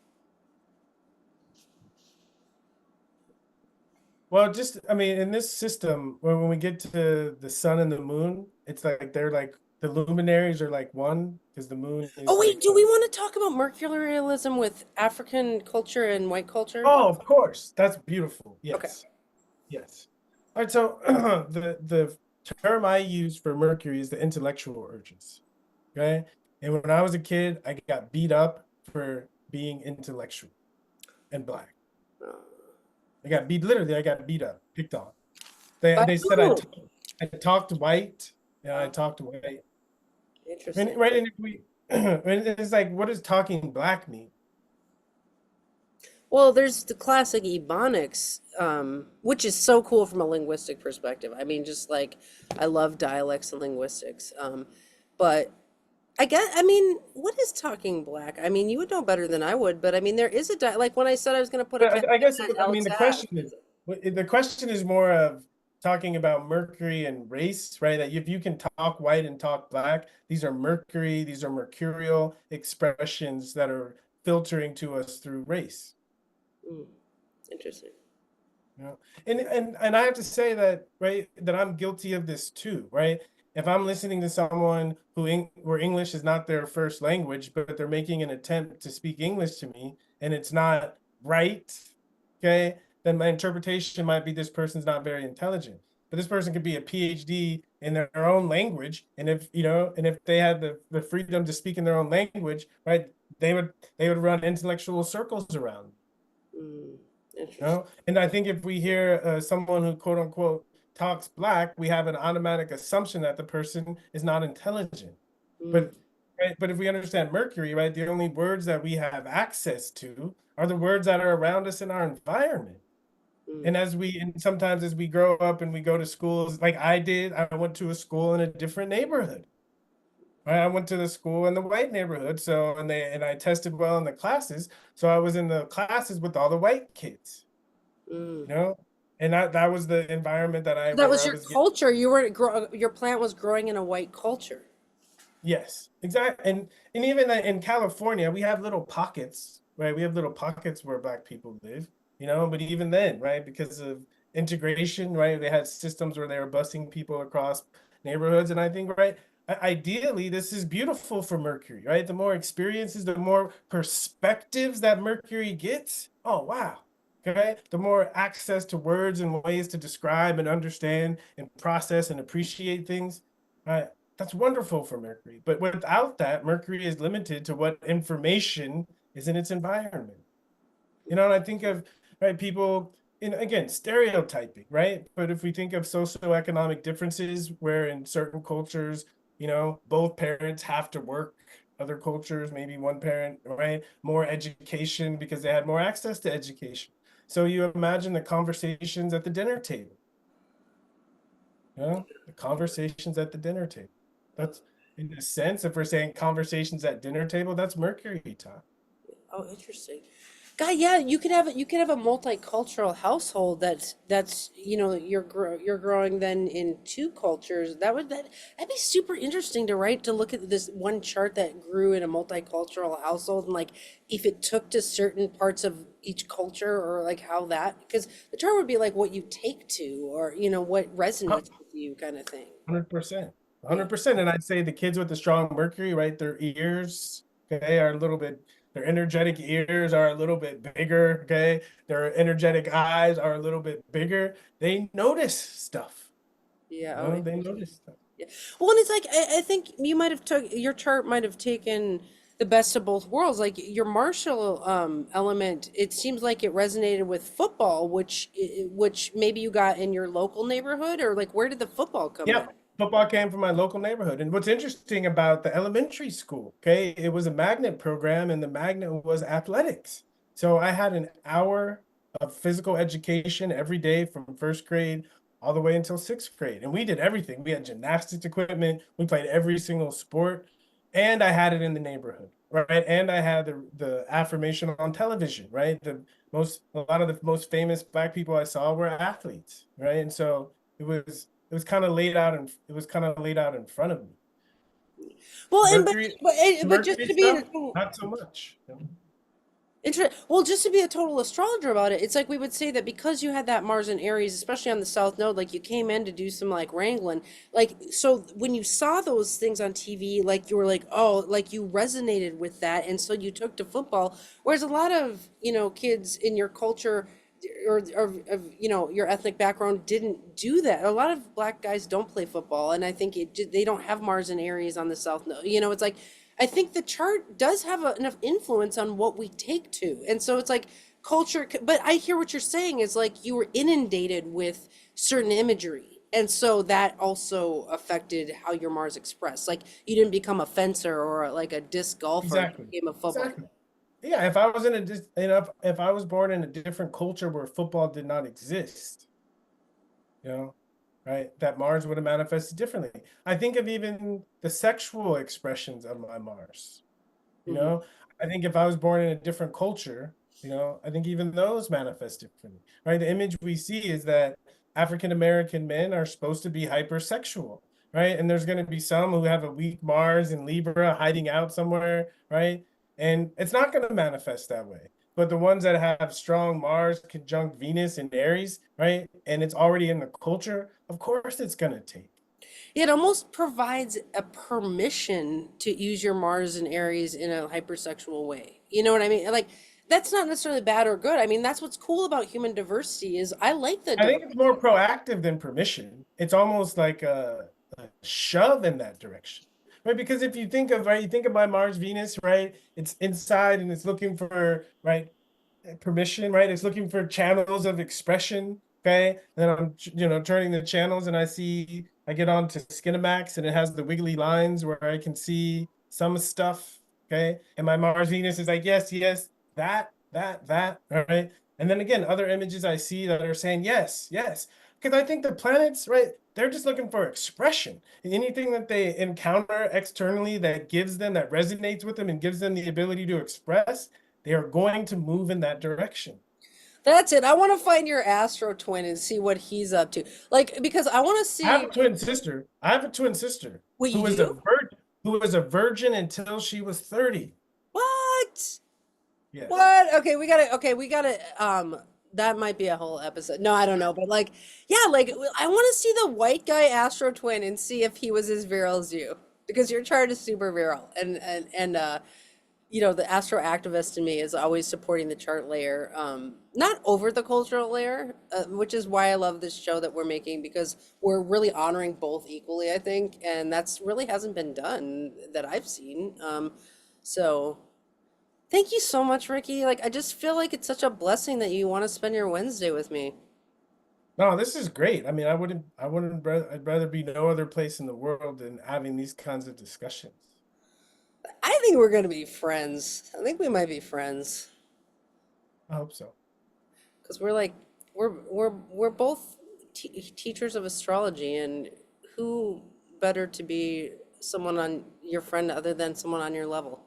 Well, just I mean, in this system, when we get to the sun and the moon, it's like they're like the luminaries are like one because the moon Oh is wait, like do we want to talk about mercurialism with African culture and white culture? Oh, of course. That's beautiful. Okay. Yes. Yes. All right, so the term I use for Mercury is the intellectual urges. Okay. And when I was a kid, I got beat up for being intellectual and black. Uh, I got beat up, picked on. They By they said who? I talked white. Yeah, I Oh, talked white. interesting. And, right, and if we and it's like, what does talking black mean? Well, there's the classic Ebonics, which is so cool from a linguistic perspective. I mean, just like I love dialects and linguistics. But I mean, what is talking black? I mean, you would know better than I would, but I mean, there is a like when I said I was going to put a But caveat I guess on I mean Alex Ash. the question is more of talking about Mercury and race, right? That if you can talk white and talk black, these are Mercury, these are mercurial expressions that are filtering to us through race. Mm, interesting. You know? And I have to say that, right, that I'm guilty of this too, right? If I'm listening to someone where English is not their first language, but they're making an attempt to speak English to me and it's not right, okay, then my interpretation might be this person's not very intelligent. But this person could be a PhD in their own language, and if they had the freedom to speak in their own language, right, they would run intellectual circles around. Mm, You interesting. know? And I think if we hear someone who quote unquote talks black, we have an automatic assumption that the person is not intelligent. Mm, But right, but if we understand Mercury, right, the only words that we have access to are the words that are around us in our environment. mm, And sometimes as we grow up and we go to schools, like I did, I went to a school in a different neighborhood. Right? I went to the school in the white neighborhood, and I tested well in the classes, so I was in the classes with all the white kids mm. you know and that was the environment that I So that where was I your was getting. culture. Your plant was growing in a white culture. Yes, exactly. And even in California we have little pockets, right? We have little pockets where black people live, but even then, right, because of integration, right, they had systems where they were busing people across neighborhoods. And I think, right, ideally this is beautiful for Mercury, right? The more experiences, the more perspectives that Mercury gets. Oh wow. Okay, the more access to words and ways to describe and understand and process and appreciate things. right? That's wonderful for Mercury. But without that, Mercury is limited to what information is in its environment. And I think of, right, people, again, stereotyping, right? But if we think of socioeconomic differences where in certain cultures, both parents have to work, other cultures, maybe one parent, right? More education because they had more access to education. So you imagine the conversations at the dinner table, the conversations at the dinner table. That's, in a sense, if we're saying conversations at dinner table, that's Mercury time. Oh, interesting. God, yeah, you could have a multicultural household that's you're growing then in two cultures. That'd be super interesting to write to look at this one chart that grew in a multicultural household and like if it took to certain parts of each culture or like how that because the chart would be like what you take to or what resonates with you kind of thing. 100%. Yeah. 100%. And I'd say the kids with the strong Mercury, right? Their ears, okay, are a little bit, their energetic ears are a little bit bigger, okay? Their energetic eyes are a little bit bigger. They notice stuff, Yeah. Oh, they interesting. notice stuff. Yeah. Well, and it's like I think you might have took your chart might have taken the best of both worlds. Like your martial element, it seems like it resonated with football, which maybe you got in your local neighborhood, or like where did the football come in? Yep. Football came from my local neighborhood. And what's interesting about the elementary school, okay, it was a magnet program and the magnet was athletics. So I had an hour of physical education every day from first grade all the way until sixth grade. And we did everything. We had gymnastics equipment, we played every single sport, and I had it in the neighborhood, right? And I had the affirmation on television, right? A lot of the most famous Black people I saw were athletes, right? And so it was kind of laid out and it was kind of laid out in front of me. Well, and Mercury, but just Mercury to be in a stuff, total not so much. Well, just to be a total astrologer about it, it's like we would say that because you had that Mars and Aries, especially on the South Node, like you came in to do some like wrangling. Like, so when you saw those things on TV, like you were like, oh, like you resonated with that. And so you took to football. Whereas a lot of, kids in your culture or of, your ethnic background didn't do that. A lot of black guys don't play football. And I think they don't have Mars and Aries on the South Node. It's like, I think the chart does have enough influence on what we take to. And so it's like culture, but I hear what you're saying is like you were inundated with certain imagery. And so that also affected how your Mars expressed. Like you didn't become a fencer or like a disc golfer, you Exactly. became a football Exactly. Yeah, if I was in a if I was born in a different culture where football did not exist, you know, right, that Mars would have manifested differently. I think of even the sexual expressions of my Mars. You player. know, I think if I was born in a different culture, I think even those manifest differently, right? The image we see is that African American men are supposed to be hypersexual, right? And there's going to be some who have a weak Mars in Libra hiding out somewhere, right? And it's not going to manifest that way. But the ones that have strong Mars conjunct Venus and Aries, right? And it's already in the culture, of course it's going to take. It almost provides a permission to use your Mars and Aries in a hypersexual way. You know what I mean? Like that's not necessarily bad or good. I mean, that's what's cool about human diversity is I like the I think it's diversity. more proactive than permission. It's almost like a shove in that direction, right? Because if you think of, right, you think of my Mars Venus, right? It's inside and it's looking for, right, permission, right? It's looking for channels of expression. Okay. Then I'm, turning the channels and I get on to Skinemax and it has the wiggly lines where I can see some stuff. Okay. And my Mars Venus is like, yes, yes, that. All right. And then again, other images I see that are saying, yes, yes. Because I think the planets, right, they're just looking for expression. Anything that they encounter externally that gives them, that resonates with them and gives them the ability to express, they are going to move in that direction. That's it. I want to find your astro twin and see what he's up to. Like because I want to I have see a twin sister. I have a twin sister what who you was a do. virgin, until she was 30. What? Yes. What? Okay, we gotta that might be a whole episode. No, I don't know, but like yeah, like I want to see the white guy astro twin and see if he was as virile as you because your chart is super virile and you know, the astro activist in me is always supporting the chart layer, not over the cultural layer, which is why I love this show that we're making because we're really honoring both equally, I think, and that's really hasn't been done that I've seen. So thank you so much, Ricky. Like, I just feel like it's such a blessing that you want to spend your Wednesday with me. No, this is great. I mean, I'd rather be no other place in the world than having these kinds of discussions. I think we're gonna be friends. I think we might be friends I hope so. because we're like we're both teachers of astrology, and who better to be someone on your friend other than someone on your level?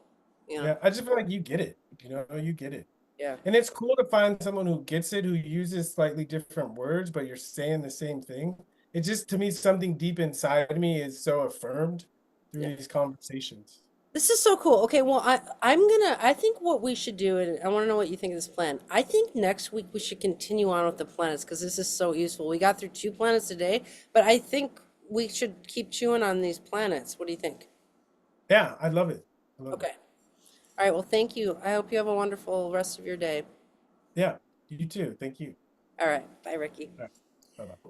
Yeah, Yeah, I just feel like you get it. You get it. yeah. And it's cool to find someone who gets it, who uses slightly different words, but you're saying the same thing. It just, to me, something deep inside me is so affirmed Yeah. through these conversations. This is so cool. Okay, well, I think what we should do, and I want to know what you think of this plan. I think next week we should continue on with the planets because this is so useful. We got through two planets today, but I think we should keep chewing on these planets. What do you think? Yeah, I love it. I love it. Okay. All right, well, thank you. I hope you have a wonderful rest of your day. Yeah, you too. Thank you. All right, bye, Ricky. All right. Bye-bye.